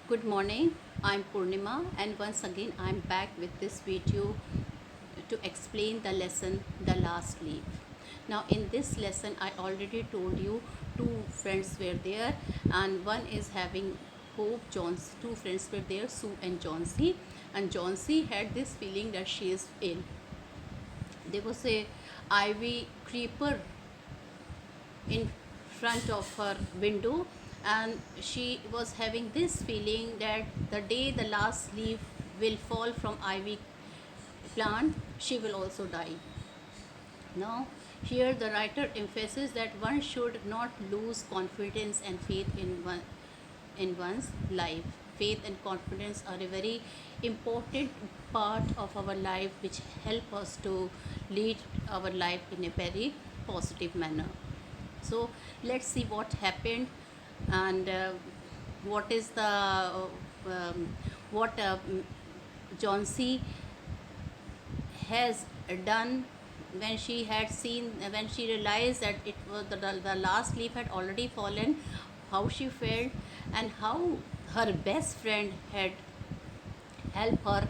Good morning, I'm Purnima, and once again I'm back with this video to explain the lesson The Last Leaf. Now, in this lesson, I already told you two friends were there, and one is having Hope Jones. Two friends were there, Sue and Johnsy, and Johnsy had this feeling that she is ill. There was a ivy creeper in front of her window, and she was having this feeling that the day the last leaf will fall from ivy plant, she will also die. Now, here the writer emphasizes that one should not lose confidence and faith in one's life. Faith and confidence are a very important part of our life which help us to lead our life in a very positive manner. So let's see what happened, and what is the what Johnsy has done when she realized that it was the last leaf had already fallen, how she felt, and how her best friend had helped her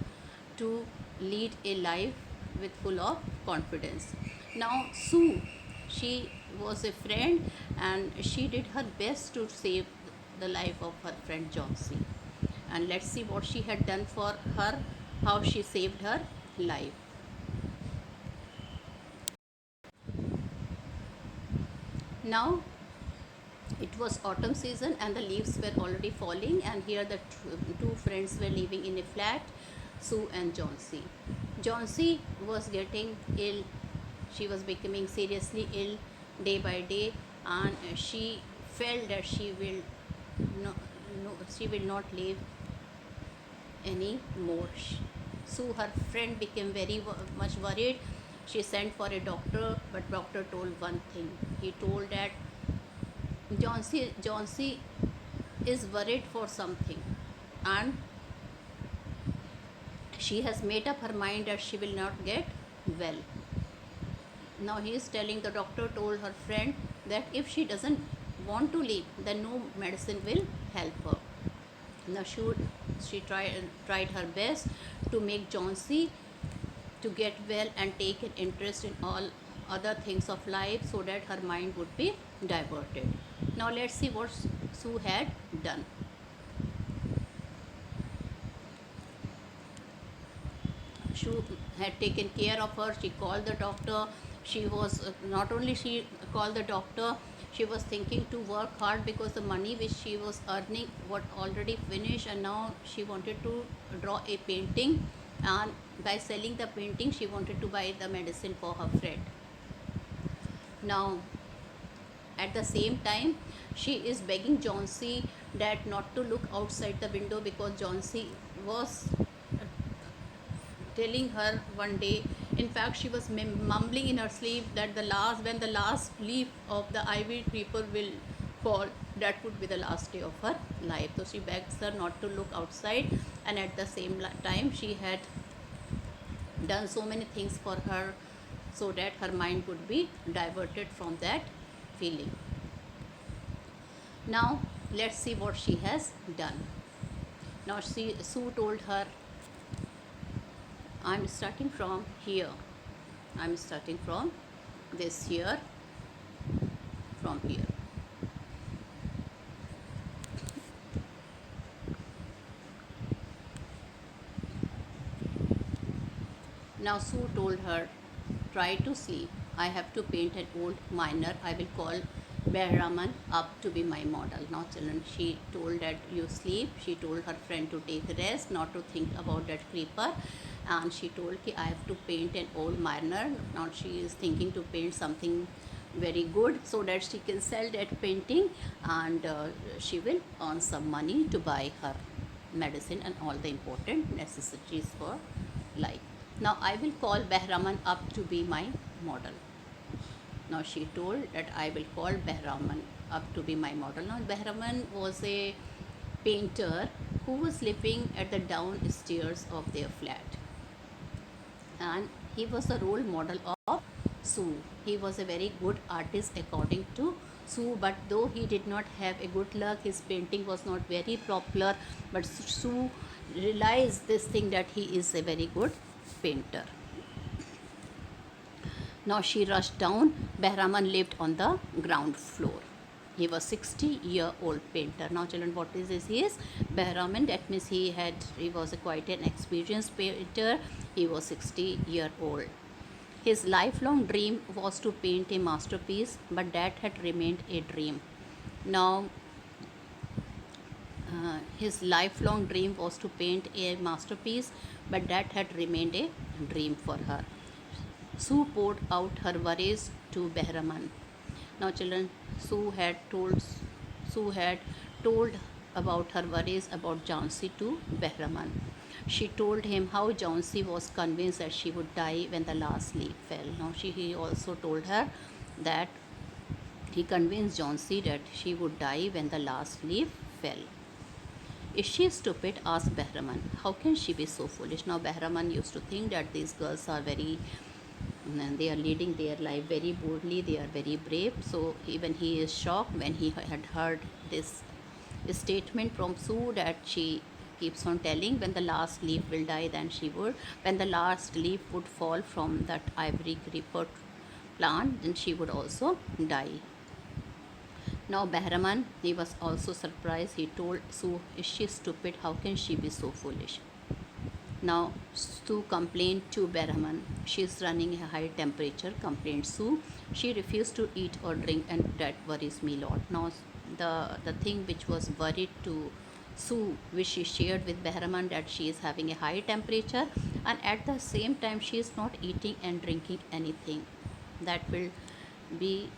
to lead a life with full of confidence. Now Sue, she was a friend, and she did her best to save the life of her friend Johnsy. And let's see what she had done for her, how she saved her life. Now it was autumn season and the leaves were already falling, and here the two friends were living in a flat, Sue and Johnsy. Johnsy was getting ill. She was becoming seriously ill day by day, and she felt that no, she will not live anymore. So her friend became very much worried. She sent for a doctor, but doctor told one thing. He told that Johnsy is worried for something, and she has made up her mind that she will not get well. Now he is telling, the doctor told her friend that if she doesn't want to live, then no medicine will help her. Now she tried her best to make Johnsy to get well and take an interest in all other things of life so that her mind would be diverted. Now let's see what Sue had done. She had taken care of her. She called the doctor. She was not only she called the doctor, she was thinking to work hard because the money which she was earning was already finished, and now she wanted to draw a painting, and by selling the painting she wanted to buy the medicine for her friend. Now at the same time, she is begging Johnsy that not to look outside the window, because Johnsy was telling her one day, in fact she was mumbling in her sleep that when the last leaf of the ivy creeper will fall, that would be the last day of her life. So she begs her not to look outside, and at the same time she had done so many things for her so that her mind would be diverted from that feeling. Now let's see what she has done. Now Sue told her, I'm starting from here. I'm starting from this here, from here. Now Sue told her, try to sleep. I have to paint an old miner. I will call Behraman up to be my model. Now children, she told that you sleep. She told her friend to take rest, not to think about that creeper. And she told I have to paint an old miner. Now she is thinking to paint something very good so that she can sell that painting, and she will earn some money to buy her medicine and all the important necessities for life. Now I will call Behraman up to be my model. Now she told that I will call Behraman up to be my model. Now Behraman was a painter who was living at the downstairs of their flat, and he was a role model of Sue. He was a very good artist according to Sue, but though he did not have a good luck, his painting was not very popular, but Sue realized this thing that he is a very good painter. Now she rushed down. Behraman lived on the ground floor. He was 60-year-old painter. Now children, what is this? He is Behraman. That means he was a quite an experienced painter. He was 60-year-old. His lifelong dream was to paint a masterpiece, but that had remained a dream. Now his lifelong dream was to paint a masterpiece, but that had remained a dream for her. Sue poured out her worries to Behraman. Now, children, Sue had told about her worries about Jhansi to Behraman. She told him how Jhansi was convinced that she would die when the last leaf fell. Now, he also told her that he convinced Jhansi that she would die when the last leaf fell. Is she stupid? Asked Behraman. How can she be so foolish? Now, Behraman used to think that these girls are they are leading their life very boldly, they are very brave. So even he is shocked when he had heard this statement from Sue that she keeps on telling when the last leaf will die, then she would, when the last leaf would fall from that ivory creeper plant, then she would also die. Now Behraman, he was also surprised. He told Sue, is she stupid? How can she be so foolish? Now Sue complained to Behraman. She is running a high temperature, complained Sue. She refused to eat or drink, and that worries me a lot. Now the thing which was worried to Sue, which she shared with Behraman, that she is having a high temperature, and at the same time she is not eating and drinking anything. That will be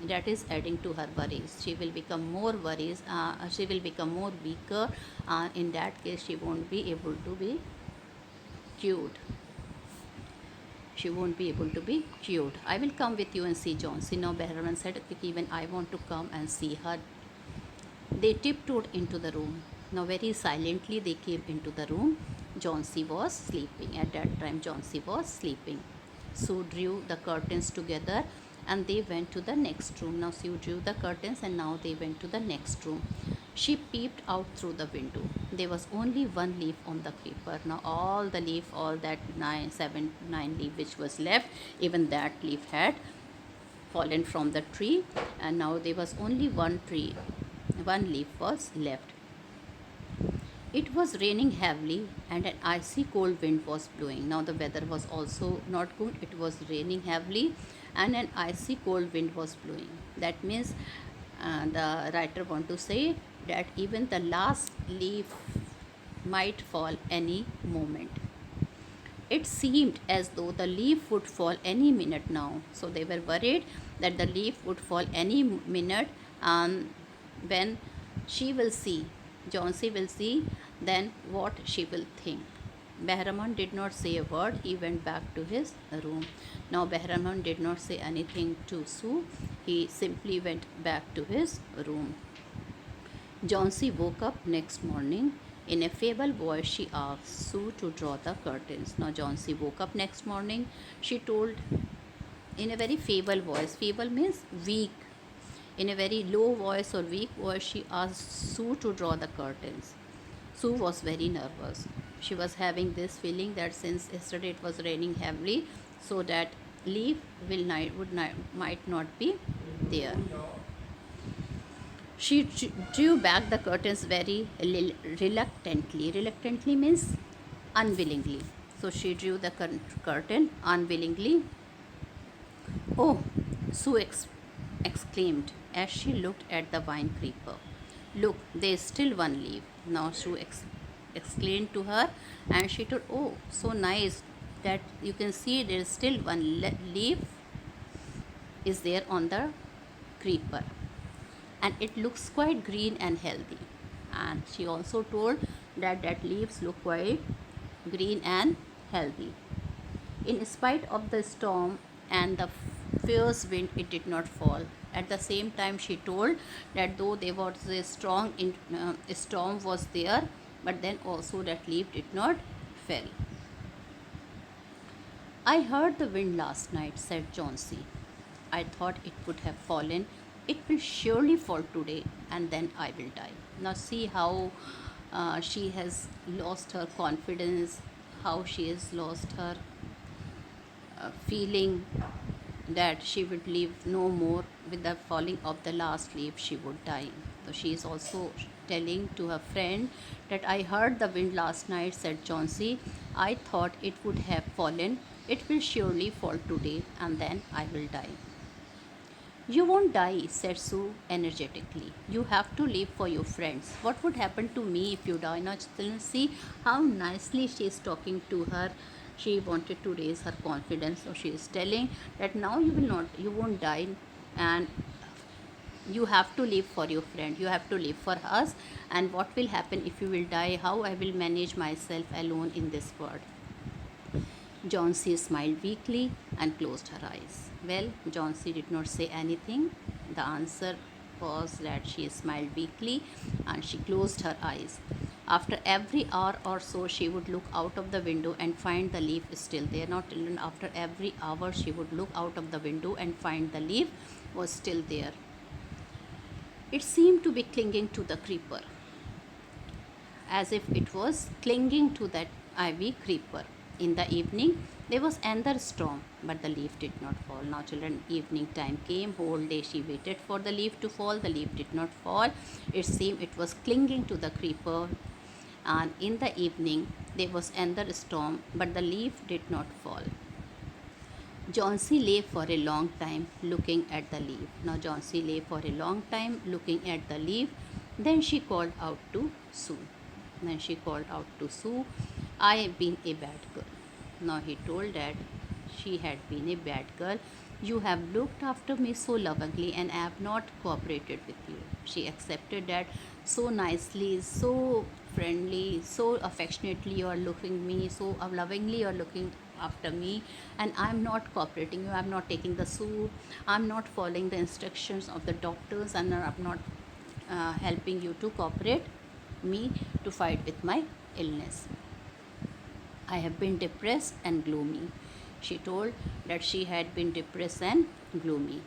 that is adding to her worries. She will become more worries. She will become more weaker. In that case, she won't be able to be cured. She won't be able to be cured. I will come with you and see Jhansi. Now Behraman said, even I want to come and see her. They tiptoed into the room. Now very silently they came into the room. Jhansi was sleeping. At that time, Jhansi was sleeping. Sue drew the curtains together and they went to the next room. Now Sue drew the curtains and now they went to the next room. She peeped out through the window. There was only one leaf on the creeper. Now all the leaf, all that 9 leaf which was left, even that leaf had fallen from the tree, and now there was only one leaf was left. It was raining heavily and an icy cold wind was blowing. Now the weather was also not good. It was raining heavily and an icy cold wind was blowing. That means the writer want to say that even the last leaf might fall any moment. It seemed as though the leaf would fall any minute now. So they were worried that the leaf would fall any minute, when she will see, Jhansi will see, then what she will think. Behraman did not say a word. He went back to his room. Now Behraman did not say anything to Sue. He simply went back to his room. Jhansi woke up next morning. In a feeble voice, she asked Sue to draw the curtains. Now Jhansi woke up next morning. She told in a very feeble voice. Feeble means weak. In a very low voice or weak voice, she asked Sue to draw the curtains. Sue was very nervous. She was having this feeling that since yesterday it was raining heavily, so that leaf might not be there. She drew back the curtains very reluctantly. Reluctantly means unwillingly. So she drew the curtain unwillingly. Oh, Sue exclaimed as she looked at the vine creeper. Look, there is still one leaf. Now Sue exclaimed to her, and she told, oh, so nice that you can see there is still one leaf is there on the creeper, and it looks quite green and healthy. And she also told that leaves look quite green and healthy. In spite of the storm and the fierce wind, it did not fall. At the same time, she told that though there was a strong storm was there, but then also that leaf did not fall. I heard the wind last night, said Jhansi. I thought it would have fallen. It will surely fall today, and then I will die. Now, see how she has lost her confidence, how she has lost her feeling that she would live no more. With the falling of the last leaf, she would die. So she is also telling to her friend that I heard the wind last night, said Chauncey. I thought it would have fallen. It will surely fall today, and then I will die. You won't die, said Sue energetically. You have to live for your friends. What would happen to me if you die? Now, see how nicely she is talking to her. She wanted to raise her confidence, so she is telling that now you won't die, and you have to live for your friend. You have to live for us. And what will happen if you will die? How I will manage myself alone in this world? Johnsy smiled weakly and closed her eyes. Well, Johnsy did not say anything. The answer was that she smiled weakly and she closed her eyes. After every hour or so, she would look out of the window and find the leaf still there. Not after every hour, she would look out of the window and find the leaf was still there. It seemed to be clinging to the creeper, as if it was clinging to that ivy creeper. In the evening, there was another storm, but the leaf did not fall. Now, children, evening time came. Whole day she waited for the leaf to fall. The leaf did not fall. It seemed it was clinging to the creeper. And in the evening, there was another storm, but the leaf did not fall. Johnsy lay for a long time looking at the leaf. Now, Johnsy lay for a long time looking at the leaf. Then she called out to Sue. I have been a bad girl. Now he told that she had been a bad girl. You have looked after me so lovingly and I have not cooperated with you. She accepted that so nicely, so friendly, so affectionately you are looking me, so lovingly you are looking after me, and I am not cooperating you. I am not taking the soup. I am not following the instructions of the doctors, and I am not helping you to cooperate me to fight with my illness. I have been depressed and gloomy. She told that she had been depressed and gloomy.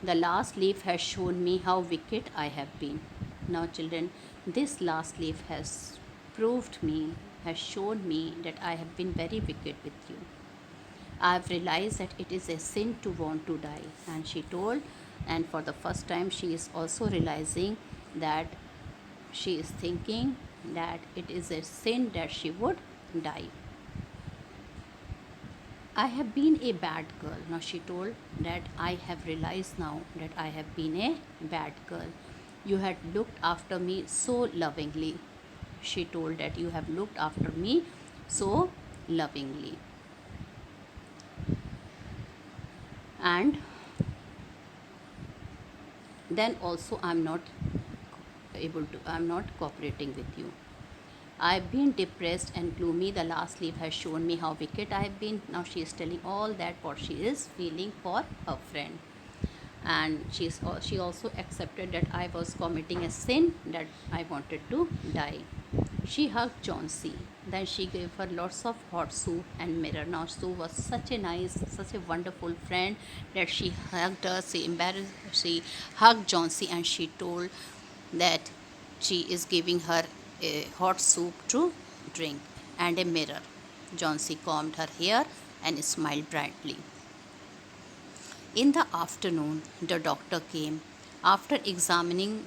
The last leaf has shown me how wicked I have been. Now, children, this last leaf has shown me that I have been very wicked with you. I have realized that it is a sin to want to die. And she told, and for the first time, she is also realizing that she is thinking that it is a sin that she would die. I have been a bad girl. Now she told that I have realized now that I have been a bad girl. You had looked after me so lovingly. She told that you have looked after me so lovingly. And then also I'm not cooperating with you. I've been depressed and gloomy. The last leaf has shown me how wicked I have been. Now she is telling all that what she is feeling for her friend. And she also accepted that I was committing a sin, that I wanted to die. She hugged Chauncey. Then she gave her lots of hot soup and mirror. Now Sue was such a wonderful friend that she hugged her. She hugged Chauncey and she told that she is giving her a hot soup to drink and a mirror. Chauncey combed her hair and smiled brightly. In the afternoon, the doctor came. After examining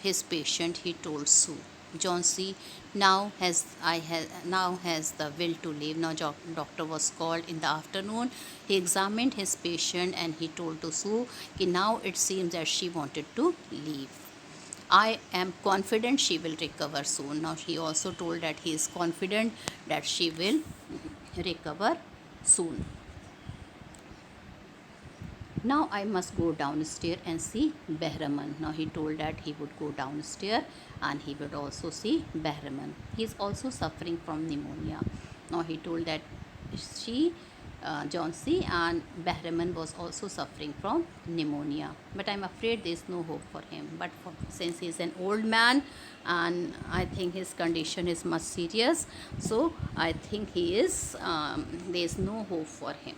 his patient, he told Sue, Chauncey now has the will to live. Now, doctor was called in the afternoon. He examined his patient and he told to Sue, now it seems that she wanted to leave. I am confident she will recover soon. Now, he also told that he is confident that she will recover soon. Now I must go downstairs and see Behraman. Now he told that he would go downstairs and he would also see Behraman. He is also suffering from pneumonia. Now he told that Chauncey and Behraman was also suffering from pneumonia. But I'm afraid there is no hope for him. But since he is an old man and I think his condition is much serious, so I think there is no hope for him.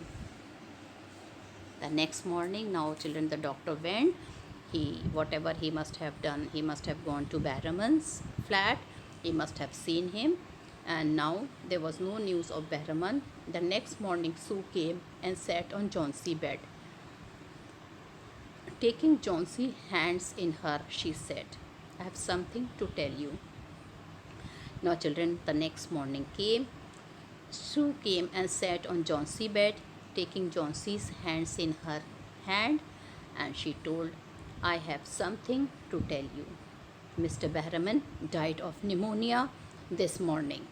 The next morning, now children, the doctor went. He, whatever he must have done, he must have gone to Bahraman's flat. He must have seen him, and now there was no news of Bahraman. The next morning, Sue came and sat on Johnson's bed. Taking Johnson's hands in her, she said, "I have something to tell you." Now children, the next morning came. Sue came and sat on Johnson's bed, taking Johnson's hands in her hand, and she told, "I have something to tell you. Mr. Bahraman died of pneumonia this morning."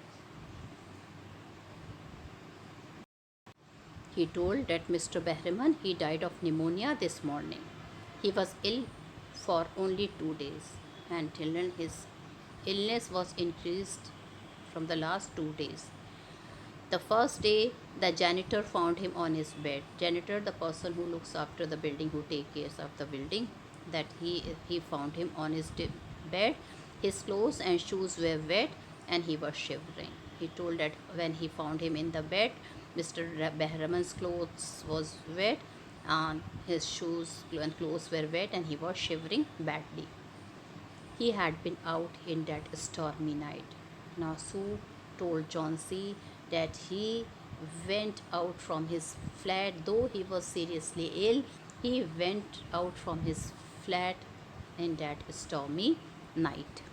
He told that Mr. Bahraman, he died of pneumonia this morning. He was ill for only 2 days, and children, his illness was increased from the last 2 days. The first day, the janitor found him on his bed. Janitor, the person who looks after the building, who take care of the building, that he found him on his bed. His clothes and shoes were wet, and he was shivering. He told that when he found him in the bed, Mr. Bahraman's clothes was wet, and his shoes and clothes were wet, and he was shivering badly. He had been out in that stormy night. Now Sue told Johnson that he went out from his flat, though he was seriously ill. He went out from his flat in that stormy night.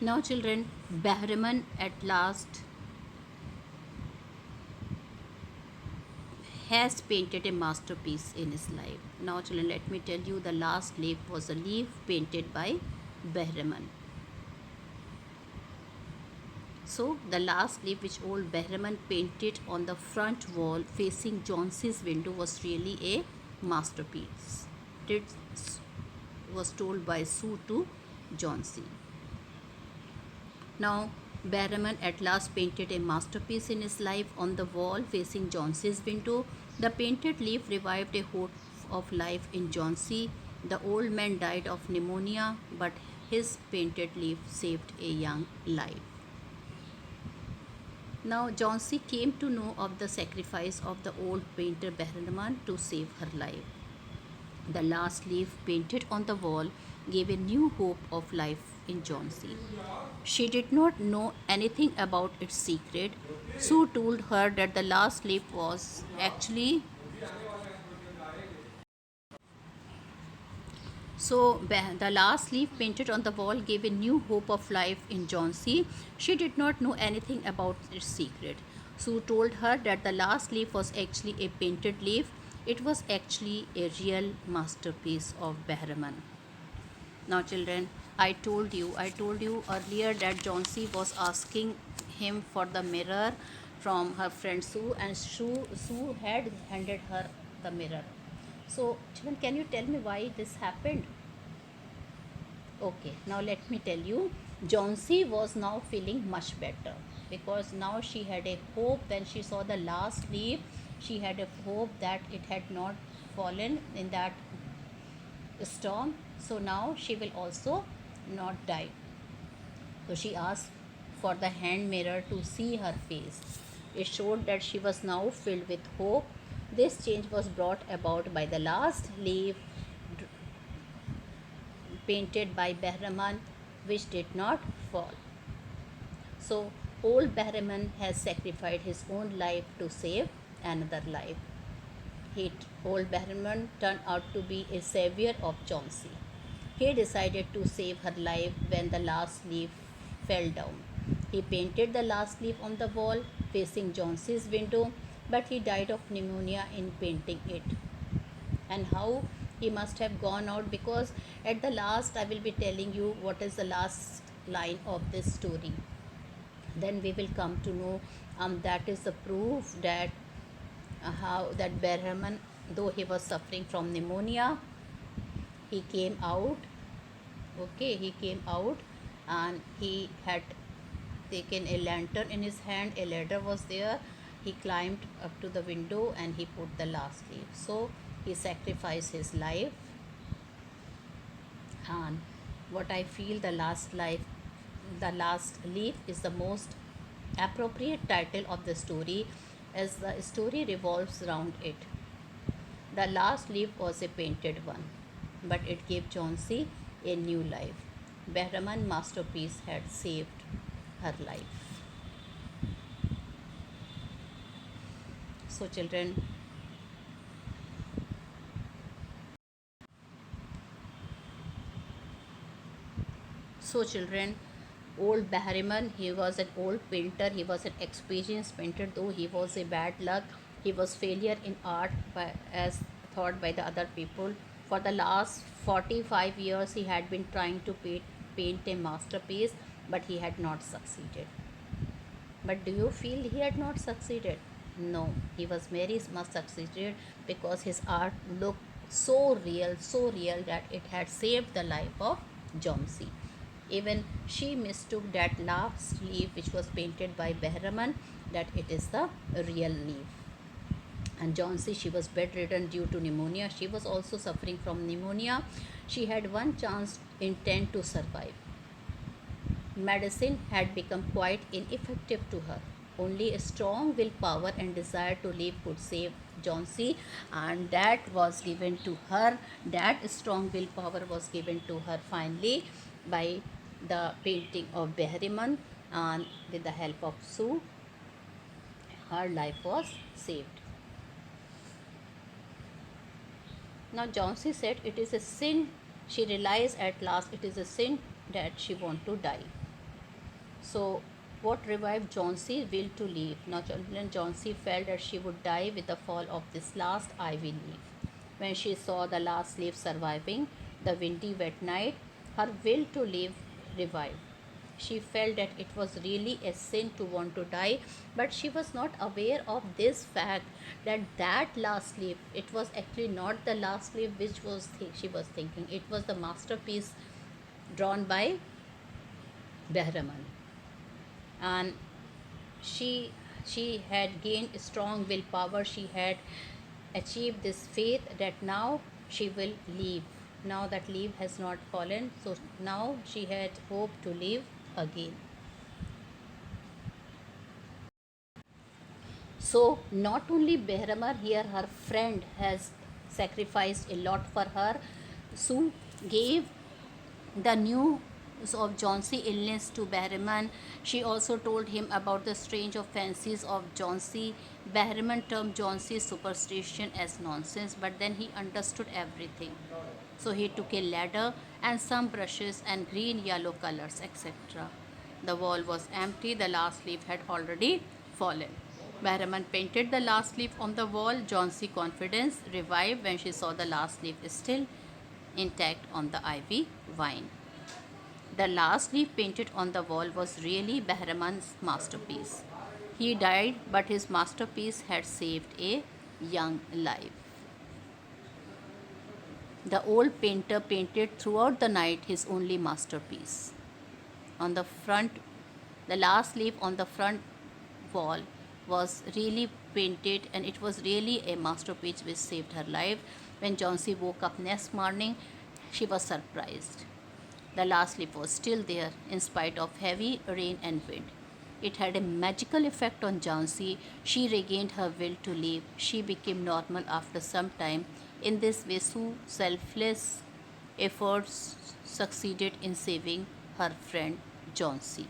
Now children, Bahraman at last has painted a masterpiece in his life. Now children, let me tell you, the last leaf was a leaf painted by Bahraman. So the last leaf which old Bahraman painted on the front wall facing Johnson's window was really a masterpiece. It was told by Sue to Johnson. Now Bahraman at last painted a masterpiece in his life on the wall facing Johnson's window. The painted leaf revived a hope of life in Johnson. The old man died of pneumonia, but his painted leaf saved a young life. Now Johnson came to know of the sacrifice of the old painter Bahraman to save her life. The last leaf painted on the wall gave a new hope of life in Johnson. She did not know anything about its secret. Sue told her that the last leaf was actually the last leaf painted on the wall gave a new hope of life in Johnson. She did not know anything about its secret. Sue told her that the last leaf was actually a painted leaf. It was actually a real masterpiece of Bahraman. Now children, I told you earlier that Johnson was asking him for the mirror from her friend Sue, and Sue had handed her the mirror. So children, can you tell me why this happened? Okay, now let me tell you. Johnson was now feeling much better, because now she had a hope. When she saw the last leaf, she had a hope that it had not fallen in that storm. So now she will also not die. So she asked for the hand mirror to see her face. It showed that she was now filled with hope. This change was brought about by the last leaf painted by Bahraman, which did not fall. So old Bahraman has sacrificed his own life to save another life. Old Bahraman turned out to be a savior of Johnson. He decided to save her life when the last leaf fell down. He painted the last leaf on the wall facing Johnson's window, but he died of pneumonia in painting it. And how he must have gone out, because at the last I will be telling you what is the last line of this story. Then we will come to know that is the proof that how that Bahraman, though he was suffering from pneumonia, he came out. Okay, he came out, and he had taken a lantern in his hand. A ladder was there. He climbed up to the window and he put the last leaf. So he sacrificed his life And what I feel, the last leaf is the most appropriate title of the story, as the story revolves around it. The last leaf was a painted one, but it gave Chauncey a new life. Behram's masterpiece had saved her life. So, children, children, old Bahriman, he was an old painter, he was an experienced painter, though he was a bad luck. He was failure in art as thought by the other people. For the last 45 years, he had been trying to paint a masterpiece, but he had not succeeded. But do you feel he had not succeeded? No, he was very much succeeded because his art looked so real that it had saved the life of Jomsi. Even she mistook that last leaf which was painted by Behraman that it is the real leaf. And Jomsi, she was bedridden due to pneumonia. She was also suffering from pneumonia. She had one chance in 10 to survive. Medicine had become quite ineffective to her. Only a strong willpower and desire to live could save Jauncey, and that was given to her. That strong willpower was given to her finally by the painting of Behriman, and with the help of Sue, her life was saved. Now Jauncey said it is a sin. She realized at last it is a sin that she want to die. So, what revived Jauncey's will to live? Now, Jauncey felt that she would die with the fall of this last ivy leaf. When she saw the last leaf surviving the windy wet night, her will to live revived. She felt that it was really a sin to want to die, but she was not aware of this fact that that last leaf, it was actually not the last leaf which she was thinking. It was the masterpiece drawn by Behraman, and she had gained strong willpower. She had achieved this faith that now she will live. Now that leaf has not fallen, so now she had hope to live again. So not only Behramar here, her friend has sacrificed a lot for her. Sue gave the news of Jauncey's illness to Behraman. She also told him about the strange fancies of Jauncey. Behraman termed Jauncey's superstition as nonsense, but then he understood everything. So he took a ladder and some brushes and green yellow colors, etc. The wall was empty, the last leaf had already fallen. Behraman painted the last leaf on the wall. Jauncey's confidence revived when she saw the last leaf still intact on the ivy vine. The last leaf painted on the wall was really Behraman's masterpiece. He died, but his masterpiece had saved a young life. The old painter painted throughout the night his only masterpiece. On the front, the last leaf on the front wall was really painted, and it was really a masterpiece which saved her life. When Jauncey woke up next morning, she was surprised. The last leaf was still there in spite of heavy rain and wind. It had a magical effect on Jauncey. She regained her will to live. She became normal after some time. In this way, Sue's selfless efforts succeeded in saving her friend Jauncey.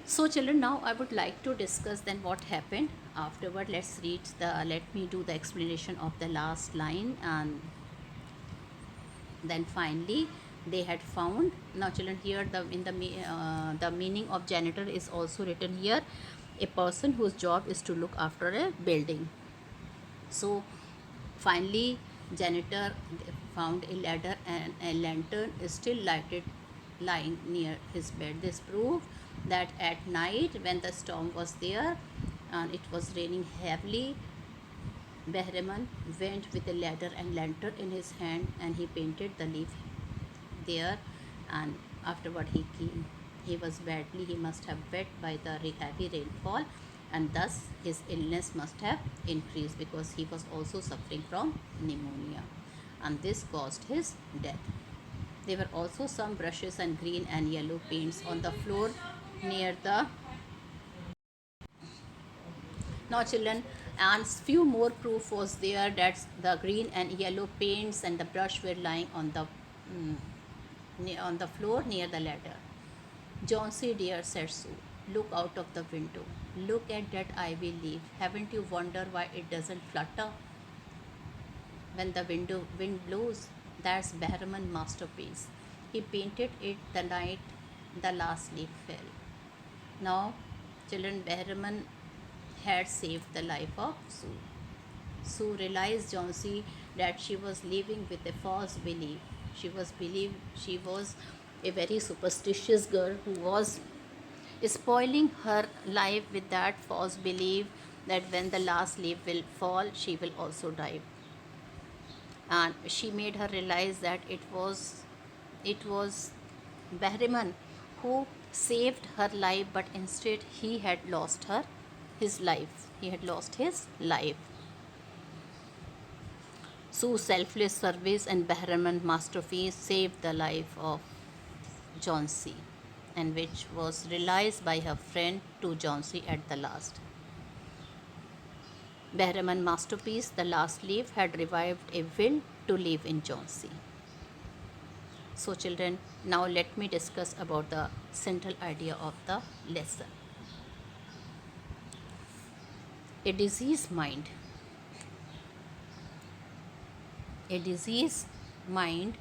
So children, now I would like to discuss then what happened afterward. Let me do the explanation of the last line, and then finally they had found. Now children, here the meaning of janitor is also written here, a person whose job is to look after a building. So finally janitor found a ladder and a lantern is still lighted lying near his bed. This proved that at night when the storm was there and it was raining heavily, Behraman went with a ladder and lantern in his hand and he painted the leaf there, and afterward he came. He was badly, he must have wet by the heavy rainfall, and thus his illness must have increased because he was also suffering from pneumonia, and this caused his death. There were also some brushes and green and yellow paints on the floor near the now children, and few more proof was there that the green and yellow paints and the brush were lying on the on the floor near the ladder. Johnsy dear, said Sue, look out of the window. Look at that ivy leaf. Haven't you wondered why it doesn't flutter when the wind blows? That's Behrman masterpiece. He painted it the night the last leaf fell. Now, children, Behrman had saved the life of Sue. Sue realized Johnsy that she was living with a false belief. She was a very superstitious girl who was spoiling her life with that false belief that when the last leaf will fall, she will also die. And she made her realize that it was Bahriman who saved her life, but instead he had lost his life. He had lost his life. Sue's selfless service and Bahraman masterpiece saved the life of Johnsy, and which was realized by her friend to Johnsy at the last. Bahraman masterpiece, the last leaf, had revived a will to live in Johnsy. So children, now let me discuss about the central idea of the lesson. A diseased mind. A diseased mind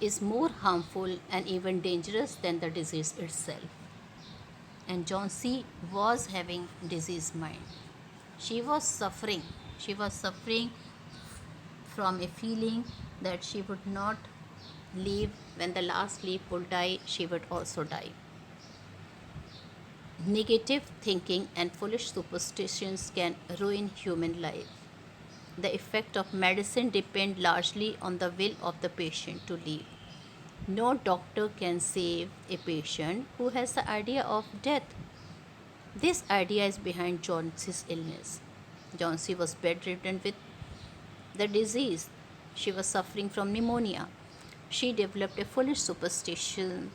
is more harmful and even dangerous than the disease itself. And Johnsy was having diseased mind. She was suffering. She was suffering from a feeling that she would not live. When the last leaf would die, she would also die. Negative thinking and foolish superstitions can ruin human life. The effect of medicine depends largely on the will of the patient to live. No doctor can save a patient who has the idea of death. This idea is behind Johnsy's illness. Johnsy was bedridden with the disease. She was suffering from pneumonia. She developed a foolish superstition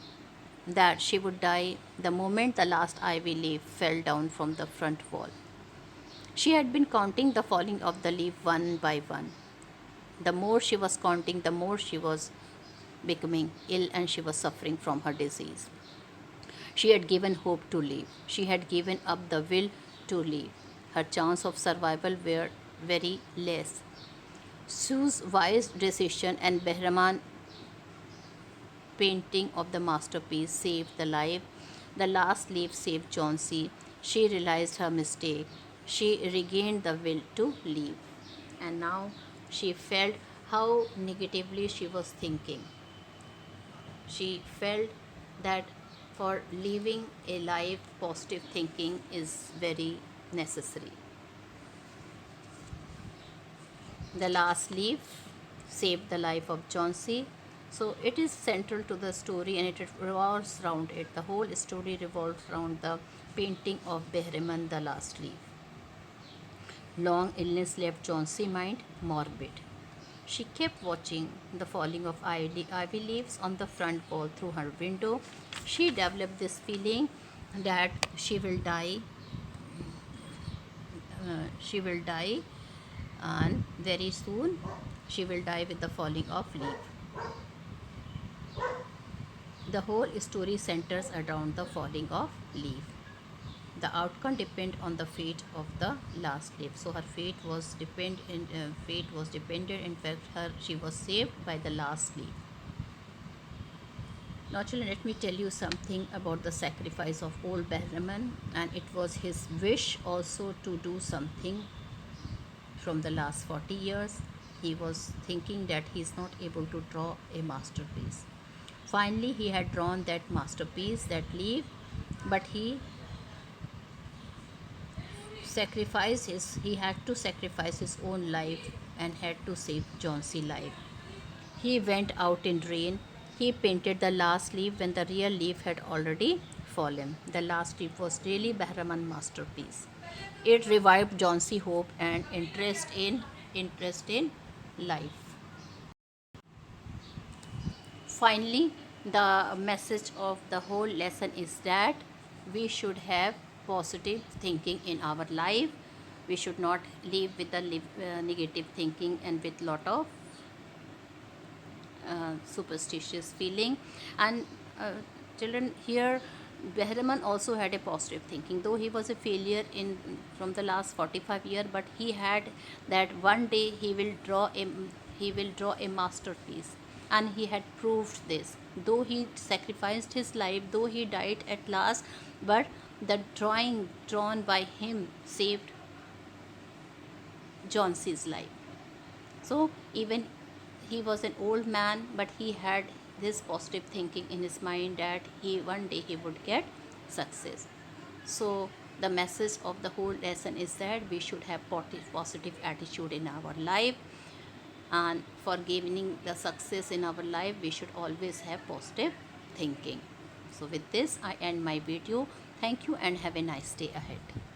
that she would die the moment the last ivy leaf fell down from the front wall. She had been counting the falling of the leaf one by one. The more she was counting, the more she was becoming ill and she was suffering from her disease. She had given hope to live. She had given up the will to live. Her chance of survival were very less. Sue's wise decision and Behraman painting of the masterpiece saved the life. The last leaf saved Johnsy. She realized her mistake. She regained the will to live. And now she felt how negatively she was thinking. She felt that for living a life, positive thinking is very necessary. The last leaf saved the life of Johnsy. So it is central to the story and it revolves around it. The whole story revolves around the painting of Behraman, the last leaf. Long illness left Johnsy mind morbid. She kept watching the falling of ivy leaves on the front wall through her window. She developed this feeling that she will die. And very soon she will die with the falling of leaf. The whole story centers around the falling of leaf. The outcome depend on the fate of the last leaf. So her fate was dependent. In fact, she was saved by the last leaf. Now, children, let me tell you something about the sacrifice of old Bahraman, and it was his wish also to do something from the last 40 years. He was thinking that he is not able to draw a masterpiece. Finally, he had drawn that masterpiece, that leaf, but he had to sacrifice his own life and had to save Johnsy life. He went out in rain. He painted the last leaf when the real leaf had already fallen. The last leaf was really Bahraman masterpiece. It revived Johnsy hope and interest in life. finally, the message of the whole lesson is that we should have positive thinking in our life. We should not live with the negative thinking and with lot of superstitious feeling. And children, here Behraman also had a positive thinking, though he was a failure in from the last 45 years, but he had that one day he will draw a masterpiece, and he had proved this. Though he sacrificed his life, though he died at last, but the drawing drawn by him saved Johnson's life. So even he was an old man, but he had this positive thinking in his mind that he one day he would get success. So the message of the whole lesson is that we should have positive attitude in our life, and for gaining the success in our life we should always have positive thinking. So with this I end my video. Thank you and have a nice day ahead.